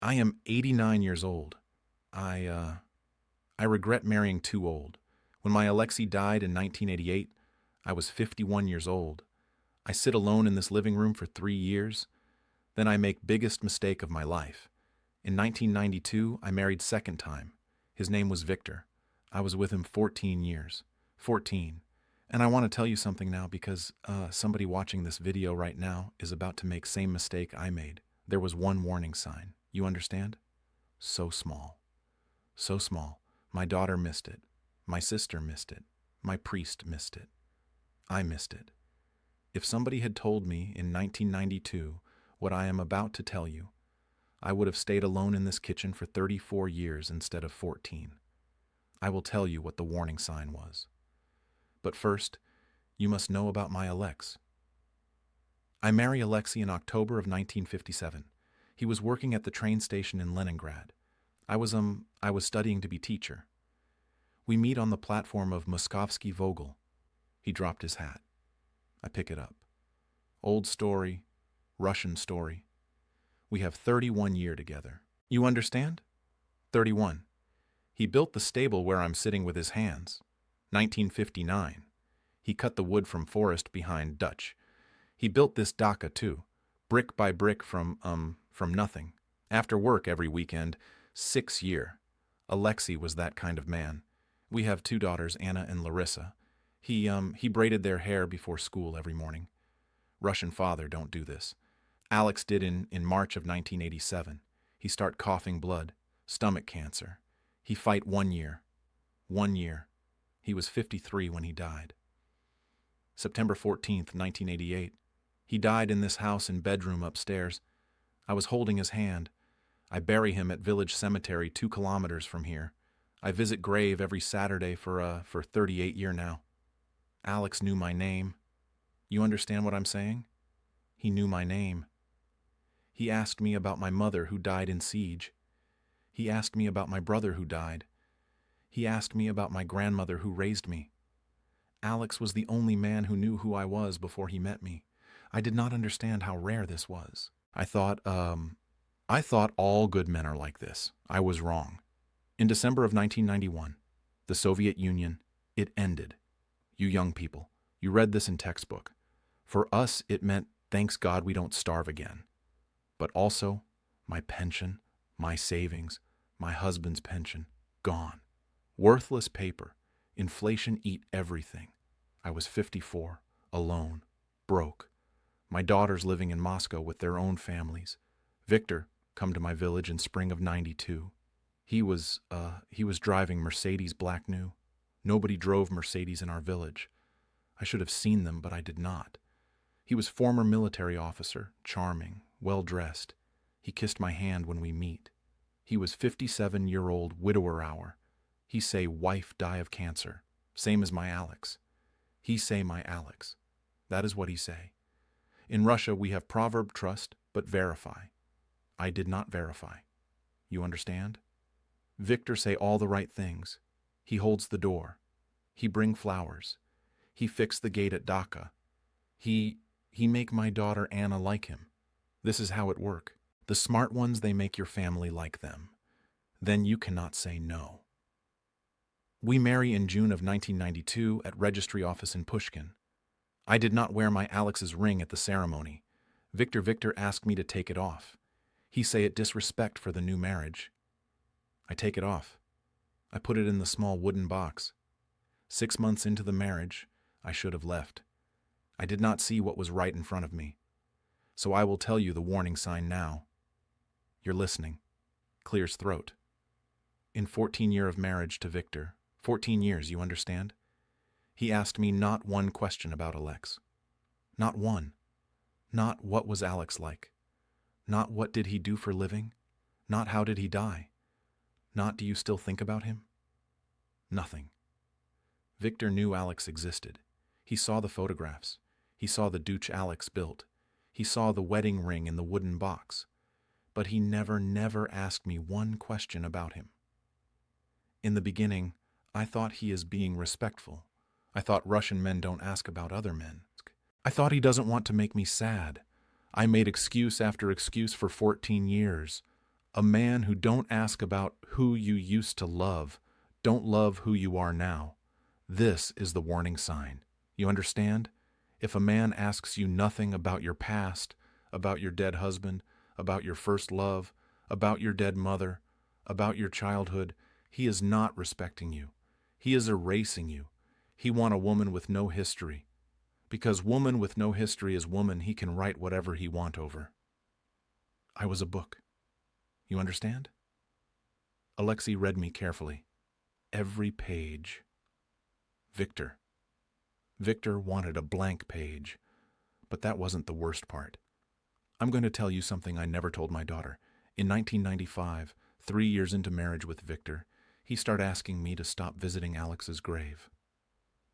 I am 89 years old. I, uh, I regret marrying too old. When my Alexei died in 1988, I was 51 years old. I sit alone in this living room for 3 years. Then I make biggest mistake of my life. In 1992, I married second time. His name was Victor. I was with him 14 years. 14. And I want to tell you something now because somebody watching this video right now is about to make same mistake I made. There was one warning sign. You understand? So small. So small. My daughter missed it. My sister missed it. My priest missed it. I missed it. If somebody had told me in 1992 what I am about to tell you, I would have stayed alone in this kitchen for 34 years instead of 14. I will tell you what the warning sign was. But first, you must know about my Alex. I married Alexei in October of 1957. He was working at the train station in Leningrad. I was studying to be teacher. We meet on the platform of Moskovsky Vogel. He dropped his hat. I pick it up. Old story, Russian story. We have 31 years together. You understand? 31. He built the stable where I'm sitting with his hands. 1959. He cut the wood from forest behind Dutch. He built this dacha too, brick by brick from nothing. After work every weekend, 6 year. Alexei was that kind of man. We have 2 daughters, Anna and Larissa. He braided their hair before school every morning. Russian father don't do this. Alex did in March of 1987. He start coughing blood, stomach cancer. He fight 1 year. 1 year. He was 53 when he died. September 14th, 1988. He died in this house in bedroom upstairs. I was holding his hand. I bury him at village cemetery 2 kilometers from here. I visit grave every Saturday for 38 year now. Alex knew my name. You understand what I'm saying? He knew my name. He asked me about my mother who died in siege. He asked me about my brother who died. He asked me about my grandmother who raised me. Alex was the only man who knew who I was before he met me. I did not understand how rare this was. I thought all good men are like this. I was wrong. In December of 1991, the Soviet Union, it ended. You young people, you read this in textbook. For us, it meant, thanks God we don't starve again. But also, my pension, my savings, my husband's pension, gone. Worthless paper. Inflation eat everything. I was 54, alone, broke. My daughters living in Moscow with their own families. Victor come to my village in spring of 92. He was driving Mercedes black new. Nobody drove Mercedes in our village. I should have seen them, but I did not. He was former military officer, charming, well-dressed. He kissed my hand when we meet. He was 57-year-old widower hour. He say wife die of cancer, same as my Alex. He say my Alex. That is what he say. In Russia we have proverb trust, but verify. I did not verify. You understand? Victor say all the right things. He holds the door. He bring flowers. He fix the gate at Dhaka. He make my daughter Anna like him. This is how it work. The smart ones, they make your family like them. Then you cannot say no. We marry in June of 1992 at registry office in Pushkin. I did not wear my Alex's ring at the ceremony. Victor asked me to take it off. He say it disrespect for the new marriage. I take it off. I put it in the small wooden box. 6 months into the marriage, I should have left. I did not see what was right in front of me. So I will tell you the warning sign now. You're listening. Clears throat. In 14 years of marriage to Victor, 14 years, you understand? He asked me not one question about Alex. Not one. Not what was Alex like. Not what did he do for living. Not how did he die. Not do you still think about him. Nothing. Victor knew Alex existed. He saw the photographs. He saw the douche Alex built. He saw the wedding ring in the wooden box. But he never asked me one question about him. In the beginning, I thought he is being respectful. I thought Russian men don't ask about other men. I thought he doesn't want to make me sad. I made excuse after excuse for 14 years. A man who don't ask about who you used to love, don't love who you are now. This is the warning sign. You understand? If a man asks you nothing about your past, about your dead husband, about your first love, about your dead mother, about your childhood, he is not respecting you. He is erasing you. He want a woman with no history. Because woman with no history is woman he can write whatever he want over. I was a book. You understand? Alexei read me carefully. Every page. Victor. Victor wanted a blank page. But that wasn't the worst part. I'm going to tell you something I never told my daughter. In 1995, 3 years into marriage with Victor, he started asking me to stop visiting Alex's grave.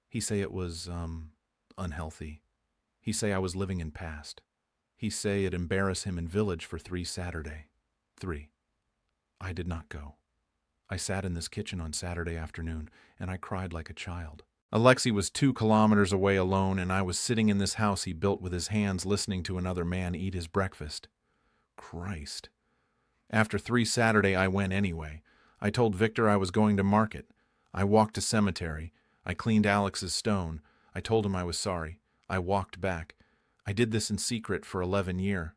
He say it was, unhealthy. He say I was living in past. He say it embarrass him in village for 3 Saturday. 3. I did not go. I sat in this kitchen on Saturday afternoon, and I cried like a child. Alexei was 2 kilometers away alone, and I was sitting in this house he built with his hands listening to another man eat his breakfast. Christ. After 3 Saturday, I went anyway. I told Victor I was going to market. I walked to cemetery. I cleaned Alex's stone. I told him I was sorry. I walked back. I did this in secret for 11 year.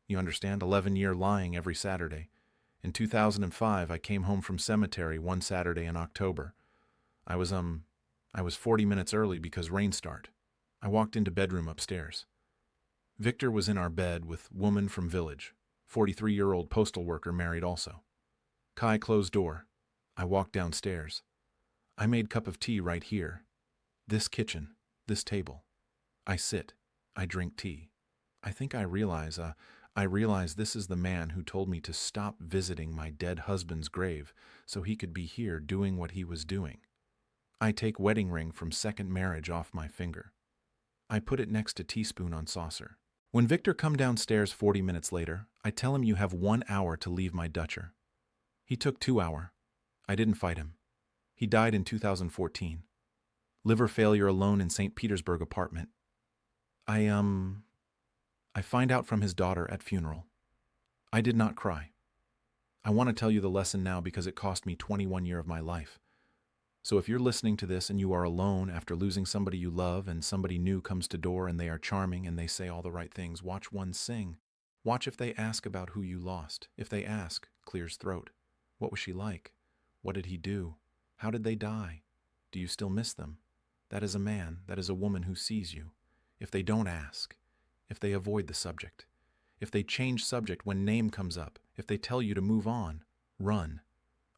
You understand? 11 year lying every Saturday. In 2005, I came home from cemetery one Saturday in October. I was 40 minutes early because rain start. I walked into bedroom upstairs. Victor was in our bed with woman from village, 43-year-old postal worker married also. Kai closed door. I walked downstairs. I made cup of tea right here. This kitchen, this table. I sit. I drink tea. I think I realize this is the man who told me to stop visiting my dead husband's grave so he could be here doing what he was doing. I take wedding ring from second marriage off my finger. I put it next to teaspoon on saucer. When Victor come downstairs 40 minutes later, I tell him you have 1 hour to leave my Dutcher. He took 2 hours. I didn't fight him. He died in 2014. Liver failure alone in St. Petersburg apartment. I find out from his daughter at funeral. I did not cry. I want to tell you the lesson now because it cost me 21 years of my life. So if you're listening to this and you are alone after losing somebody you love and somebody new comes to door and they are charming and they say all the right things, watch one sing. Watch if they ask about who you lost. If they ask, clears throat. What was she like? What did he do? How did they die? Do you still miss them? That is a man, that is a woman who sees you. If they don't ask, if they avoid the subject, if they change subject when name comes up, if they tell you to move on, run.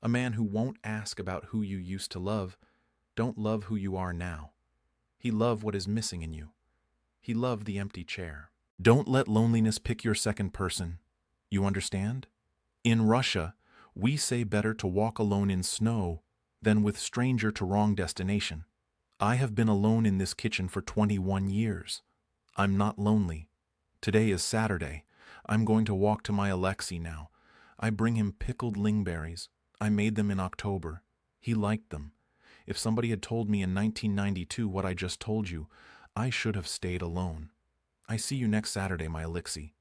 A man who won't ask about who you used to love, don't love who you are now. He love what is missing in you. He love the empty chair. Don't let loneliness pick your second person. You understand? In Russia, we say better to walk alone in snow than with stranger to wrong destination. I have been alone in this kitchen for 21 years. I'm not lonely. Today is Saturday. I'm going to walk to my Alexei now. I bring him pickled lingberries. I made them in October. He liked them. If somebody had told me in 1992 what I just told you, I should have stayed alone. I see you next Saturday, my Alexei.